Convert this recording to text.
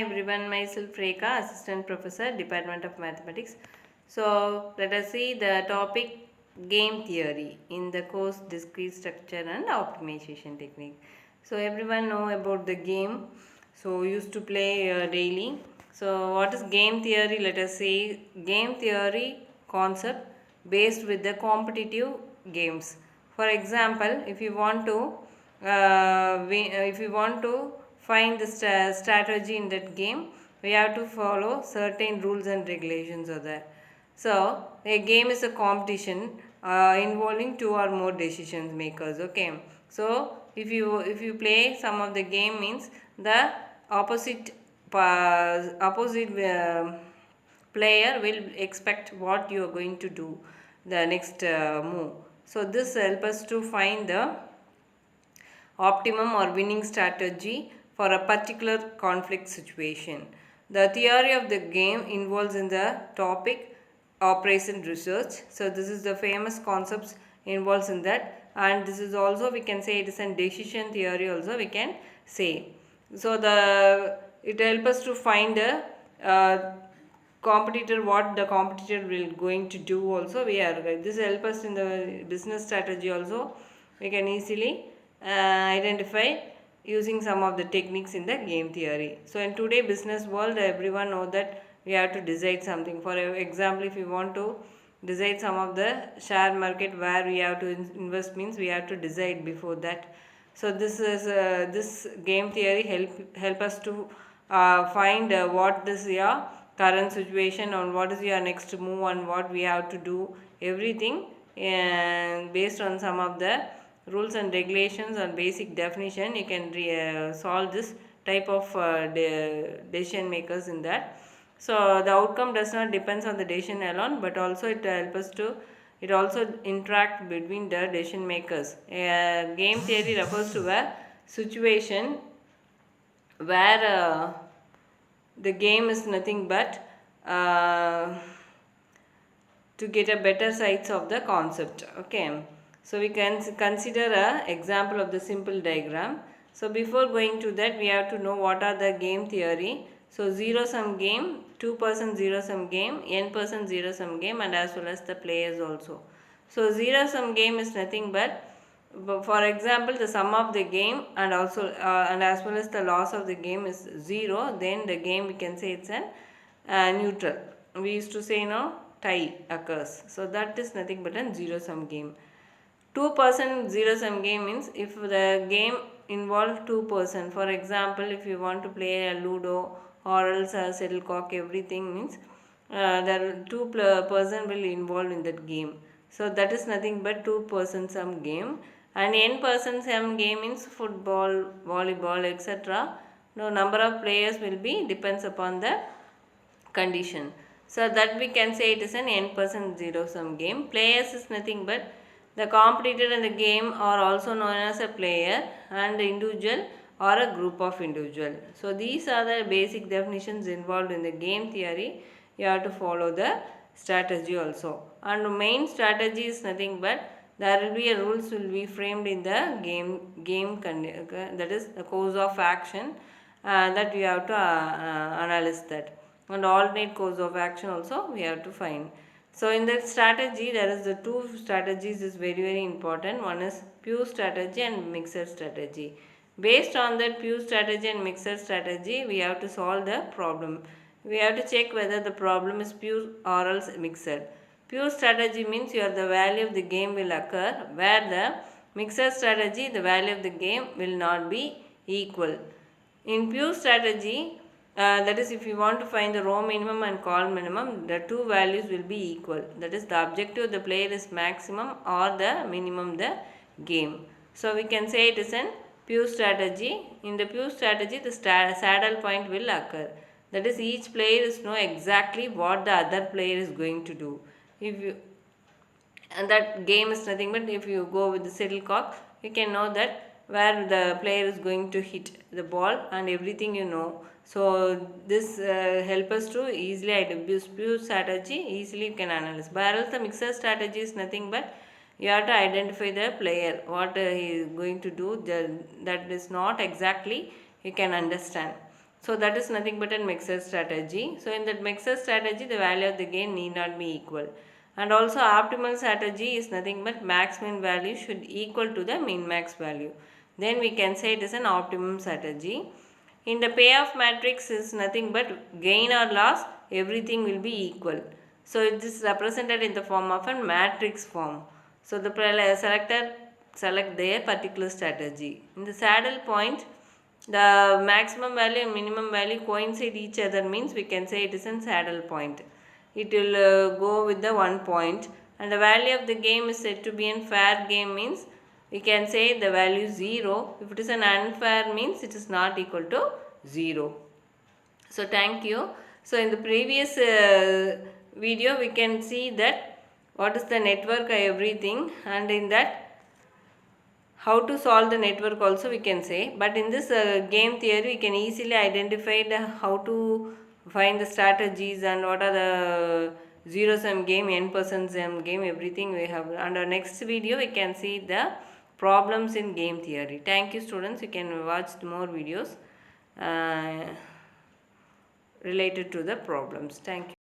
everyone, myself Rekha, Assistant Professor, Department of Mathematics. So let us see the topic game theory in the course discrete structure and optimization technique. So everyone know about the game. So used to play daily. So what is game theory? Let us say game theory concept based with the competitive games. For example, if you want to find the strategy in that game, we have to follow certain rules and regulations are there. So a game is a competition involving two or more decision makers. Okay, so if you play some of the game means the opposite player will expect what you are going to do the next move. So this helps us to find the optimum or winning strategy for a particular conflict situation. The theory of the game involves in the topic operation research. So this is the famous concepts involves in that, and this is also we can say it is a decision theory also we can say. So it helps us to find a competitor, what the competitor will going to do also we are this help us in the business strategy also we can easily identify using some of the techniques in the game theory. So in today business world, everyone know that we have to decide something. For example, if you want to decide some of the share market where we have to invest means we have to decide before that. So this game theory help us to find what is your current situation and what is your next move and what we have to do everything, and based on some of the rules and regulations and basic definition you can solve this type of decision makers in that. So the outcome does not depends on the decision alone, but also it also interact between the decision makers. Game theory refers to a situation where the game is nothing but to get a better sides of the concept. Okay, so we can consider a example of the simple diagram. So before going to that, we have to know what are the game theory. So zero sum game, 2% zero sum game, n% zero sum game, and as well as the players also. So zero sum game is nothing but for example the sum of the game and also and as well as the loss of the game is zero, then the game we can say it's an neutral. We used to say no tie occurs, so that is nothing but a zero sum game. 2% zero sum game means if the game involves 2%, for example if you want to play a ludo or else a shuttlecock, everything means there two person will involve in that game. So that is nothing but 2% sum game, and n% sum game means football, volleyball, etc. No number of players will be depends upon the condition. So that we can say it is an n% zero sum game. Players is nothing but the competitor in the game are also known as a player and individual or a group of individual. So these are the basic definitions involved in the game theory. You have to follow the strategy also. And the main strategy is nothing but there will be a rules will be framed in the game that is the course of action that we have to analyze that, and alternate course of action also we have to find. So in that strategy there is the two strategies is very important. One is pure strategy and mixed strategy. Based on that pure strategy and mixed strategy we have to solve the problem. We have to check whether the problem is pure or else mixed. Pure strategy means your the value of the game will occur, where the mixed strategy the value of the game will not be equal. In pure strategy, that is if you want to find the row minimum and call minimum, the two values will be equal. That is the objective of the player is maximum or the minimum the game. So we can say it is an pure strategy. In the pure strategy the saddle point will occur. That is each player is know exactly what the other player is going to do. If you and that game is nothing but if you go with the shuttlecock, you can know that where the player is going to hit the ball and everything you know. So this help us to easily identify pure strategy, easily you can analyze. Whereas the mixed strategy is nothing but you have to identify the player what he is going to do, that is not exactly you can understand. So that is nothing but a mixed strategy. So in that mixed strategy, the value of the gain need not be equal. And also optimal strategy is nothing but max min value should equal to the min max value. Then we can say it is an optimum strategy. In the payoff matrix is nothing but gain or loss, everything will be equal. So it is represented in the form of a matrix form. So the selector select their particular strategy. In the saddle point, the maximum value and minimum value coincide each other, means we can say it is a saddle point. It will go with the 1 point, and the value of the game is said to be a fair game, means we can say the value 0. If it is an unfair, means it is not equal to 0. So thank you. So in the previous video we can see that what is the network everything, and in that how to solve the network also we can say. But in this game theory we can easily identify how to find the strategies and what are the zero sum game, n% sum game, everything we have. And our next video we can see the problems in game theory. Thank you students. You can watch more videos related to the problems. Thank you.